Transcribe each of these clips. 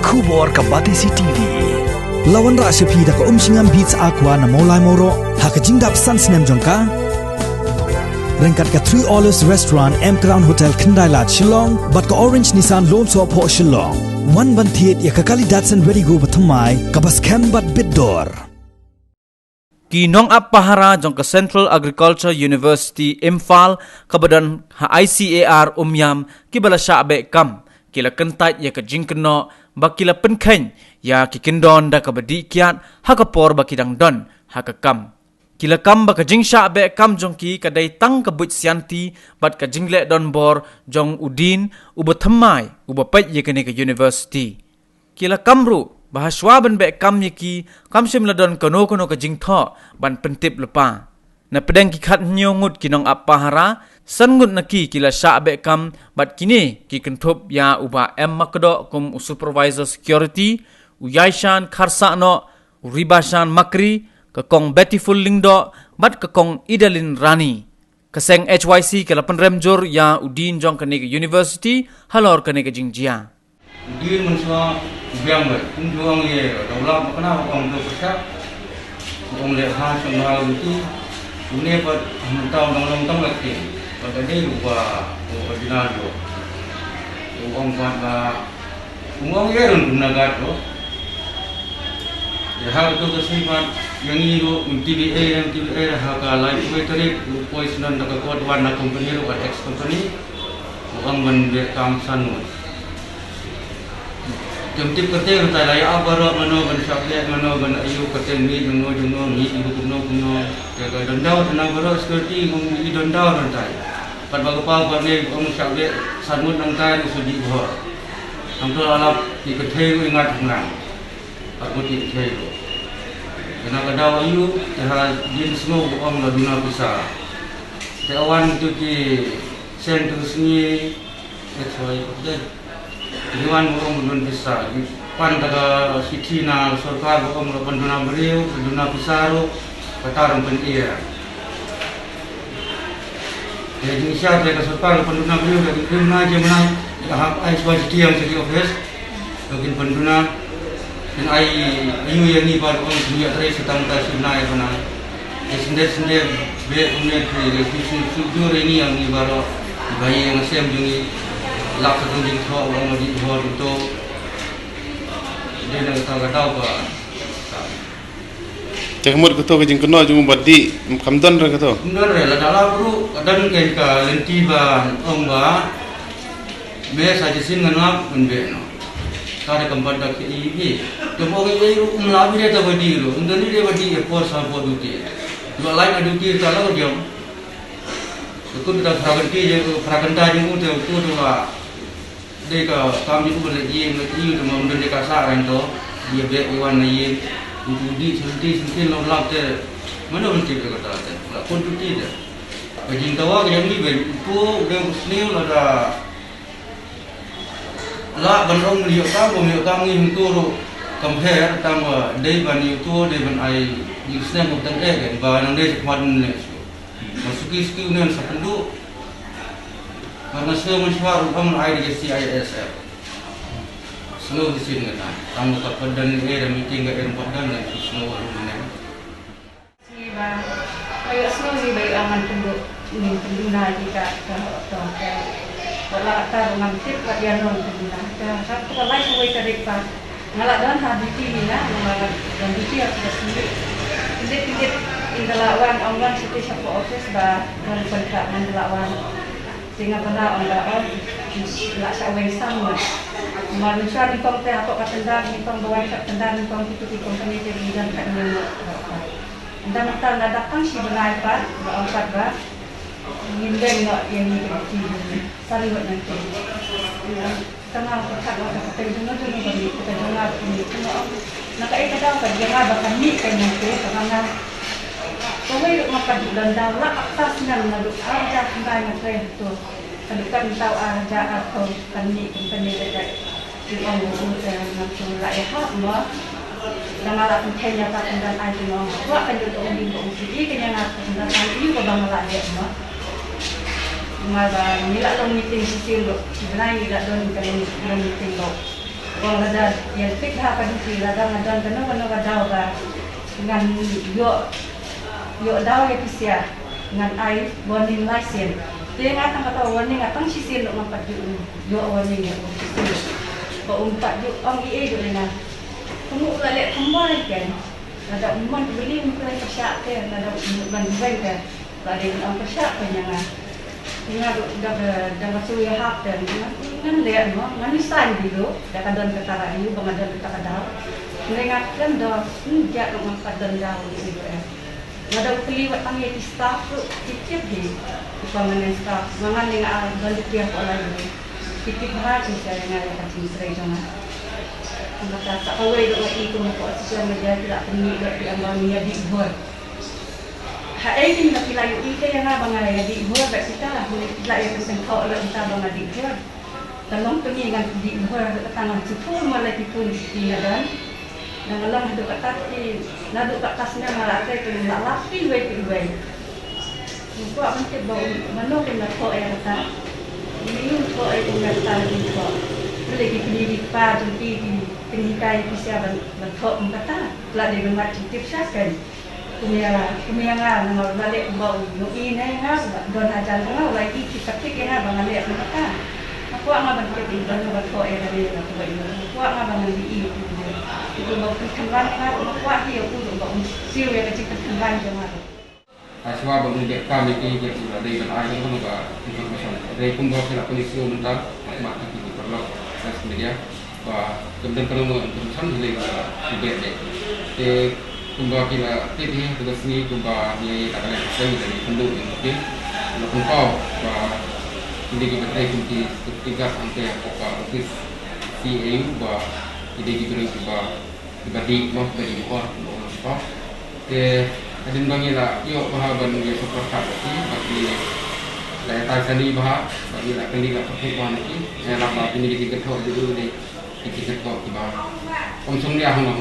Kubor ka Batisi TV. Lawan ra sepi da ka singam beats aqua na molai moro ha ka jingdap sansnem jongka. Rengkat ka 3 Olives Restaurant M Crown Hotel Kendai Lat Shillong bat ka Orange Nissan Loan So Po Shillong. One ban thiet ya ka kali Datsun Ready Go bathamai ka bas kem bat bidor. Kinong Pahara jong ke Central Agriculture University Imphal kabadan ha ICAR umyam kibala syabe kam kila kentat ya ke jingkeno bakila penkhen ya ki kindon da kabadi kiat ha kapor bakidang don ha ka kam kila kam baka jing syabe kam jong ki kadai tang kabut sianti bat ka jingle don bor jong udin ubathamai ubapet ya ke university kila kamru bahaswa ban be kam yaki kam simladon kono ka jingtho ban pentip lepa na pedang ki khat nyongut kinong Pahara sangut naki kila sya be kam bat kini ki kenthop ya uba M makdo kum supervisor security uyaishan kharsano ribashan makri ka kong beautiful lingdo bat ka kong idalin rani kaseng HYC kala penremjor ya udin jong ka university halor ka jingjia Udin mensua biang ber, juang ye, daulah makna orang tu percaya, orang leha sembal itu, ini pada mentau long lagi, pada ni ubah dinar tu, orang pada, orang ye run nagar tu, hal tu kesimpan yang ini tu MTBA hal kalau itu tadi, pois nan tak kuat warna company tu, ex company, orang mendekam sanu. Jumtip kerja kita layak apa mano ban syakliat mano ban ayu kerja mi jungo mi ibu kuno jaga dendau tenang baru security mi dendau nanti pada bagapa bagi orang syakliat sanmut nanti usudi bor angkul alap di kerja ingat menang aku di kerja itu kena kedau ayu dah jin semua orang laduna bisa tewan tu di sentus ni sesuai kerja Iwan orang bisa, pan daga siti na sorkar orang penduna beriu, penduna pisaru, kataran pendia. Jadi siapa yang sorkar penduna beriu dari mana je mana, ai sebagai yang jadi office, mungkin penduna dan ai ayu yang ni baru orang dunia terus setang tasir naik mana. Sendiri beliau punya jujur ini yang ni baru bayi yang sem jungi. Lak satu jingkau orang di bawah itu dia nak tahu apa. Cakmur ketua ke jingkau jung badi kamdan ra ketua. Kamdan ra dalam bro kadang ke lenti ban omba be saja sin nganap unbe no. Kare kampan dak ini. Temo ke melabi dia tak badi lo. Undani dia badi ekor sampo duti. Dua lain duti kalau dia itu kita fragan jeng itu lah. Deka kami pun lagi tu mungkin deka saran tu dia bewan lagi itu di senti lolak te mana mesti kata te lah pun tu tidak bagi tawa yang ni itu dia usni ada lah bandong liuk kamu ini tu compare tama day ban itu day ban ai usni mungkin kan ban day sepan ni masuki skill ni sependu karena semua masyarakat orang ada di CISF. Semua di sini kan. Tamu kepadan dan meeting ke dan semua orang mana. Siapa? Kayak semua sih baik aman penduduk jika ke kalau tak mengambil bagian non penduduk. Satu kalau lain boleh cari pas. Ngalak dan habiti ni lah, ngalak dan habiti aku sendiri. Tidak indalawan orang seperti siapa office bah berkontrak indalawan. Sehingga pada orang nak sawai sama. Manusia di tong teh atau katendang di tong bawah katendang di tong itu di company jadi dan kat ni. Dan kita datang si berai pak, berangkat bah. Ingin nak yang ni kecil. Sari buat nanti. Tengah perkat nak kata dengar tu bagi kita dengar ini. Nak kita tahu kan jangan bahkan ni kan nanti kerana kami duk makan dan daulah atas nan naduk aja kendai ngai tu. Kadukan tahu aja atau kami dekat di orang tu layak mah. Dan malah pentingnya pakai dan aja mah. Buat kan untuk orang jadi kenyang dan ini ko bang layak mah. Malah nila long meeting sikil sebenarnya tidak don meeting lo. Wang ada yang fit ha kan si ada ngadan kena kadau ka ngan yo dau ya pisia ngan ai warning license. Dia ngatang kata warning atang sisin nak mampat yo warning ya. Ko umpat yo ang ie do na. Kamu lek kembali kan. Ada umman beli mungkin persyak ke ada umman baik kan. Ada ang persyak penyanga. Ingat dah masuk ya hak dan kan lihat no manisan dulu dah kadang ketara iu bangadan ketara mengingatkan dah jak nak kadang dah itu ada keliwat panggil staff tu cicip di panganan staff mangan dengan balik dia orang ini cicip hati saya dengan kacing serai jangan maka tak kau itu itu mau sosial media tidak perlu diambil media di luar. Hai ini nak layu ite yang abang ayah di luar tak kita lah layu tentang kau lah kita abang di luar. Dalam pengingat di luar tangan cukup malah dipun di dan dalam hidup atas di nadu atasnya malah saya tu nak lapin baik baik. Muka macam bau mana kena kau yang kata ini kau yang kata di kau. Boleh dipilih pa jadi penikai siapa kau kata lah dia memang citip sahaja. Kumia nga nang balik bau yo ine nga don ajan nga lagi kita pikir nga bangale mereka aku nga bantu di don ba ko era ni na ko ini aku nga bangan di itu bau kemban nga aku hiyo ku bau siu ya kecil kemban jema aswa bangun dek kami ki jadi dari kan air itu juga informasi dari kumbo kila polisi mendak mak ki perlu saya media bah kemudian kalau mau urusan hilai di kumba kila titi tugas ni kumba ni tak ada sen dari penduduk yang mungkin lakukan kau bah ini kita try kunci ketiga sampai pokok office CAU bah ini kita beri kumba dibagi mau bagi orang apa ke adin bangi lah yo bahaban dia super kat ni bagi daya tarik sendiri bah bagi lah kali lah perempuan ni yang nak ini kita tahu dulu ni kita tahu tiba konsum dia hang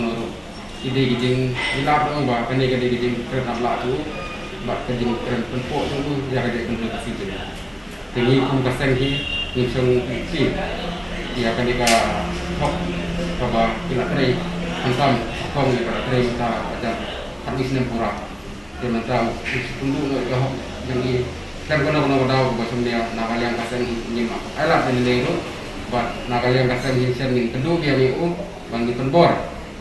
ide gijing ilap dong ba kene kene gijing keren abla tu ba gijing keren penpo tu ya gede kundu kasih tu tinggi kum kaseng hi nisung si dia kene ka hok ba kila kere antam kong ni ka kere ta ada habis nempura dia mantau kundu no ka hok jadi kan kono dau ba sumdia nagal yang kaseng nyima ala ni lero ba nagal yang kaseng hi sen ning kedu dia ni bang di penbor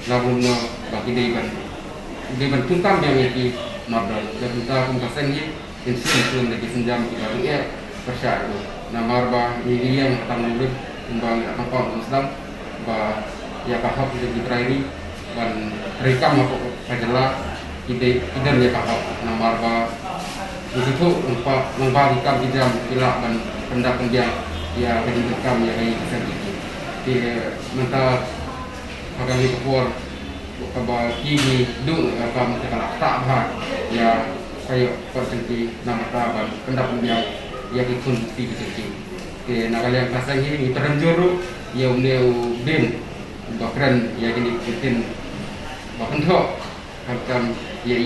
lamun bagi deban tungkam yang iki madal dan kita kumkasen ni insin lagi senjam kita ya persya itu namarba ini yang akan murid kembali akan paham Islam bah ya kahap di trairi dan rekam apa sajalah ide ya kahap namarba di situ membagikan jam pilak dan pendapat dia ya rekam ya kayak gitu di mentah kami kepor kaba kini dulu kami terkena tak bah ya kayak persenti nama taban pendapat dia ya ikut di sini ke nakalian kasang ini terenjuru ya uneu bim bahkan ya kini mungkin bahkan tok akan ya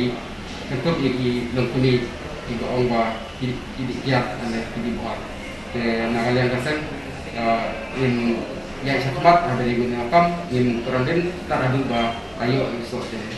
tentu iki lengkuni di bawah bah di kiat ane di bawah ke nakalian kasang in yang cepat ada di gunung akam in kurang tak ada bah ayo esok jadi